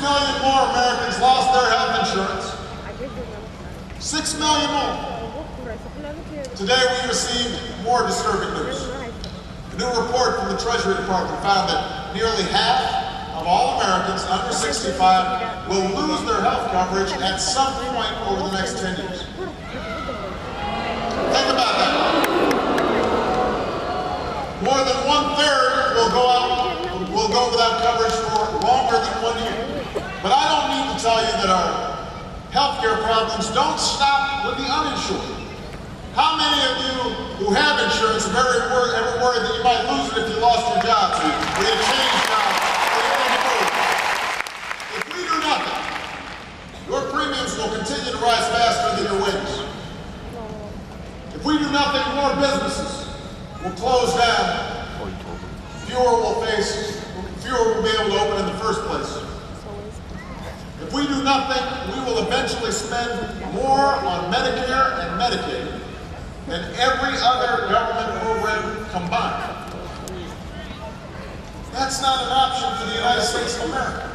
million more Americans lost their health insurance. 6 million more. Today we received more disturbing news. A new report from the Treasury Department found that nearly half of all Americans under 65 will lose their health coverage at some point over the next 10 years. Think about that. More than 1/3 will go without coverage for longer than 1 year. But I don't need to tell you that our healthcare problems don't stop with the uninsured. How many of you who have insurance have ever worried that you might lose it if you lost your job, or you changed jobs, or you didn't move? If we do nothing, your premiums will continue to rise faster than your wages. If we do nothing, more businesses will close down. Fewer will be able to open in the first place. If we do nothing, we will eventually spend more on Medicare and Medicaid than every other government program combined. That's not an option for the United States of America.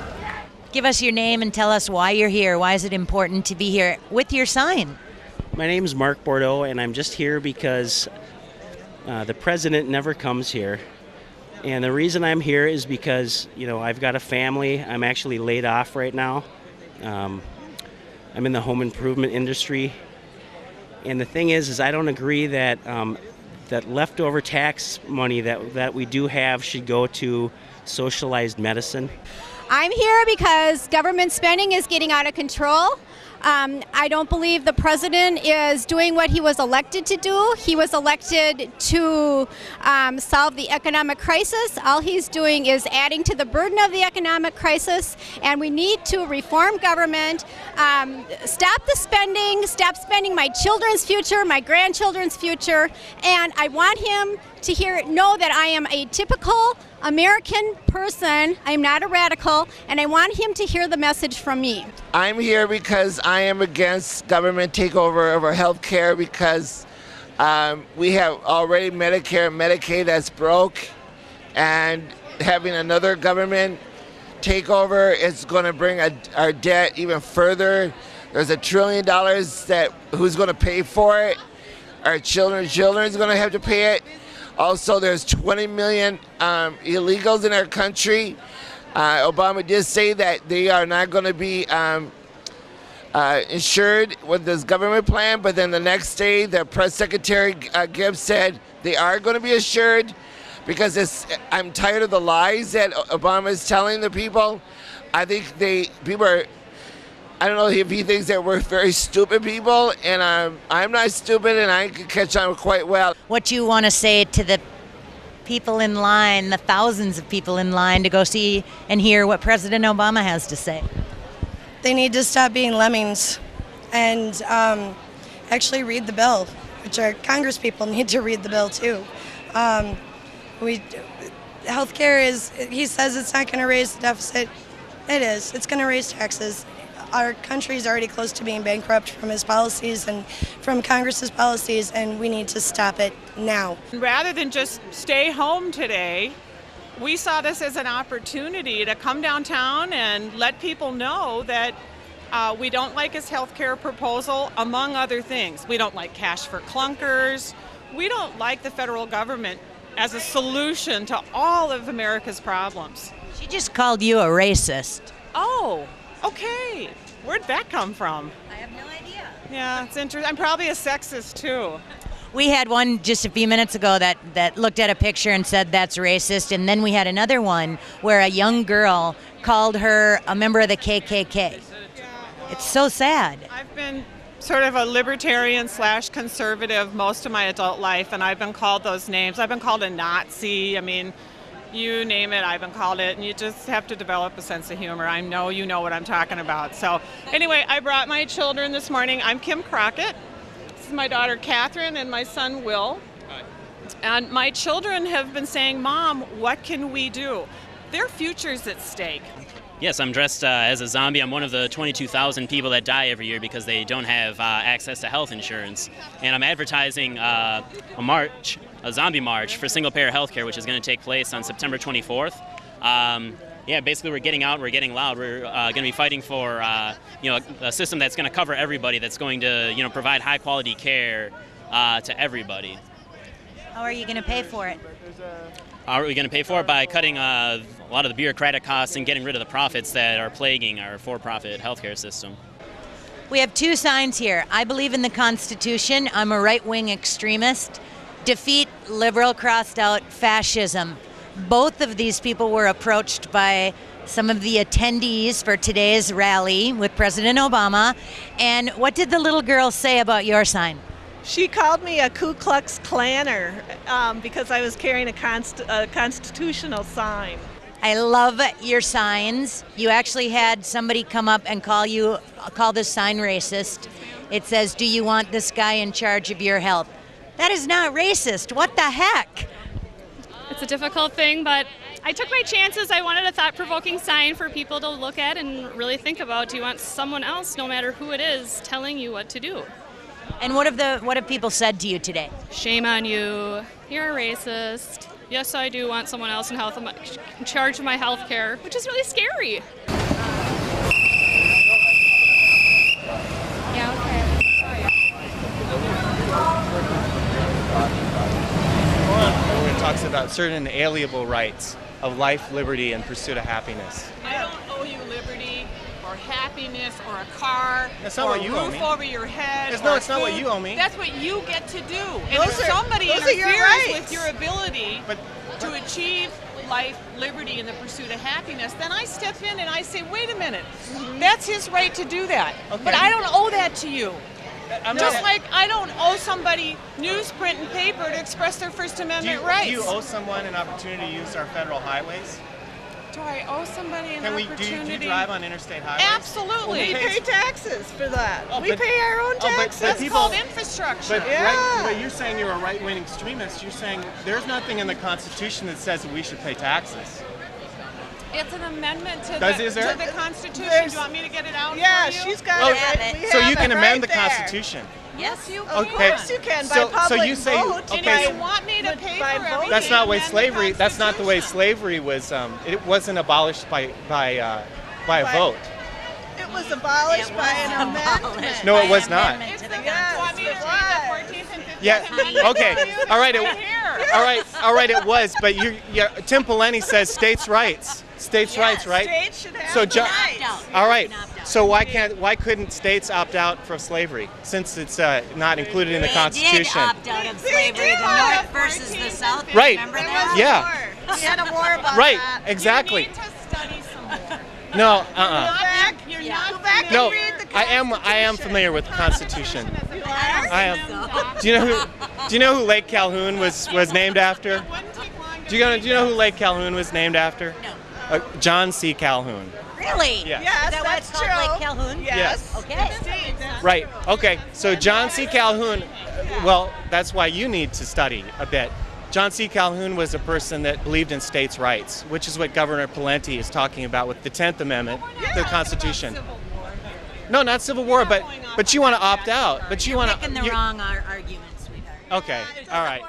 Give us your name and tell us why you're here. Why is it important to be here with your sign? My name is Mark Bordeaux, and I'm just here because the president never comes here. And the reason I'm here is because, I've got a family. I'm actually laid off right now. I'm in the home improvement industry. And the thing is I don't agree that that leftover tax money that we do have should go to socialized medicine. I'm here because government spending is getting out of control. I don't believe the president is doing what he was elected to do. He was elected to solve the economic crisis. All he's doing is adding to the burden of the economic crisis, and we need to reform government, stop the spending, stop spending my children's future, my grandchildren's future, and I want him to know that I am a typical American person. I'm not a radical, and I want him to hear the message from me. I'm here because I am against government takeover of our health care because we have already Medicare and Medicaid that's broke, and having another government takeover is going to bring our debt even further. There's $1 trillion who's going to pay for it? Our children's going to have to pay it. Also, there's 20 million illegals in our country. Obama did say that they are not going to be insured with this government plan, but then the next day, the press secretary Gibbs said they are going to be assured because I'm tired of the lies that Obama is telling the people. I think people are. I don't know if he thinks that we're very stupid people, and I'm not stupid, and I can catch on quite well. What you want to say to the people in line, the thousands of people in line to go see and hear what President Obama has to say? They need to stop being lemmings and actually read the bill, which our Congress people need to read the bill too. Healthcare he says it's not going to raise the deficit. It is. It's going to raise taxes. Our country is already close to being bankrupt from his policies and from Congress's policies, and we need to stop it now. Rather than just stay home today, we saw this as an opportunity to come downtown and let people know that we don't like his health care proposal, among other things. We don't like cash for clunkers. We don't like the federal government as a solution to all of America's problems. She just called you a racist. Oh, okay. Where'd that come from? I have no idea. Yeah, it's interesting. I'm probably a sexist too. We had one just a few minutes ago that looked at a picture and said that's racist, and then we had another one where a young girl called her a member of the KKK. It's so sad. I've been sort of a libertarian / conservative most of my adult life, and I've been called those names. I've been called a Nazi. I mean, you name it, I've been called it, and you just have to develop a sense of humor. I know you know what I'm talking about. So anyway, I brought my children this morning. I'm Kim Crockett. This is my daughter Catherine and my son Will. Hi. And my children have been saying, Mom, what can we do? Their future's at stake. Yes, I'm dressed as a zombie. I'm one of the 22,000 people that die every year because they don't have access to health insurance. And I'm advertising a zombie march for single-payer health care, which is going to take place on September 24th. yeah, basically we're getting out, we're getting loud. We're going to be fighting for a system that's going to cover everybody, that's going to provide high quality care to everybody. How are you going to pay for it? Are we going to pay for it by cutting a lot of the bureaucratic costs and getting rid of the profits that are plaguing our for-profit healthcare system? We have two signs here. I believe in the Constitution. I'm a right-wing extremist. Defeat liberal crossed out fascism. Both of these people were approached by some of the attendees for today's rally with President Obama. And what did the little girl say about your sign? She called me a Ku Klux Klanner because I was carrying a constitutional sign. I love your signs. You actually had somebody come up and call this sign racist. It says, "Do you want this guy in charge of your health?" That is not racist. What the heck? It's a difficult thing, but I took my chances. I wanted a thought-provoking sign for people to look at and really think about. Do you want someone else, no matter who it is, telling you what to do? And what have people said to you today? Shame on you. You're a racist. Yes, I do want someone else in charge of my health care, which is really scary. Yeah, okay. Where it talks about certain inalienable rights of life, liberty, and pursuit of happiness. I don't owe you liberty or happiness or a car That's not or what you a owe roof me. over your head. No, or it's not what food. you owe me. That's what you get to do. And Those if are- somebody those are your interferes rights. with your ability But to achieve life, liberty, and the pursuit of happiness, then I step in and I say, wait a minute, that's his right to do that. Okay. But I don't owe that to you. I'm Just not- like I don't owe somebody newsprint and paper to express their First Amendment rights. Do you owe someone an opportunity to use our federal highways? Do I owe somebody an Do opportunity? you drive on interstate highways? Absolutely. We pay taxes for that. Oh, we but- pay our own oh, but- taxes. That's people- called infrastructure. But, but you're saying you're a right-wing extremist. You're saying there's nothing in the Constitution that says that we should pay taxes. It's an amendment to, Is there? to the Constitution. There's- Do you want me to get it out Yeah, for you? she's got Oh, it right. We So have you can it amend right the there. Constitution. Yes, you Of can. course you can by So public you say- vote. And Okay. if you want me to pay by for vote. everything, That's not way amend the slavery. That's not the way Constitution. slavery was. It wasn't abolished by a By- vote. It was abolished by an amendment. No, it was not. It's the, Yes, you want me to it read was. the 14th and 15th Yeah. Amendment? Okay. All right. Right here. All right. It was, but Tim Pawlenty says states' rights. States' rights, right? States should have So rights. All right. So why couldn't states opt out for slavery since it's not included in the Constitution? They did opt out of slavery, the did. North versus the South. Right. Remember There that? was Yeah. a war. We had a war about Right. that. Exactly. You need to study some more. No. back. You're Yeah. not Go back No. and read the I am Constitution. familiar with the Constitution. You I am. Do you know who Lake Calhoun was named after? Do you know who Lake Calhoun was named after? No. John C. Calhoun. Really? Yeah. Yes, Is that why that's it's called true. Lake Calhoun? Yes. Okay. Right. Okay. So John C. Calhoun. Well, that's why you need to study a bit. John C. Calhoun was a person that believed in states' rights, which is what Governor Pawlenty is talking about with the 10th Amendment to the Constitution. No, not Civil War, but you want to opt out. But you want to. Picking the wrong argument, sweetheart. Okay. All right.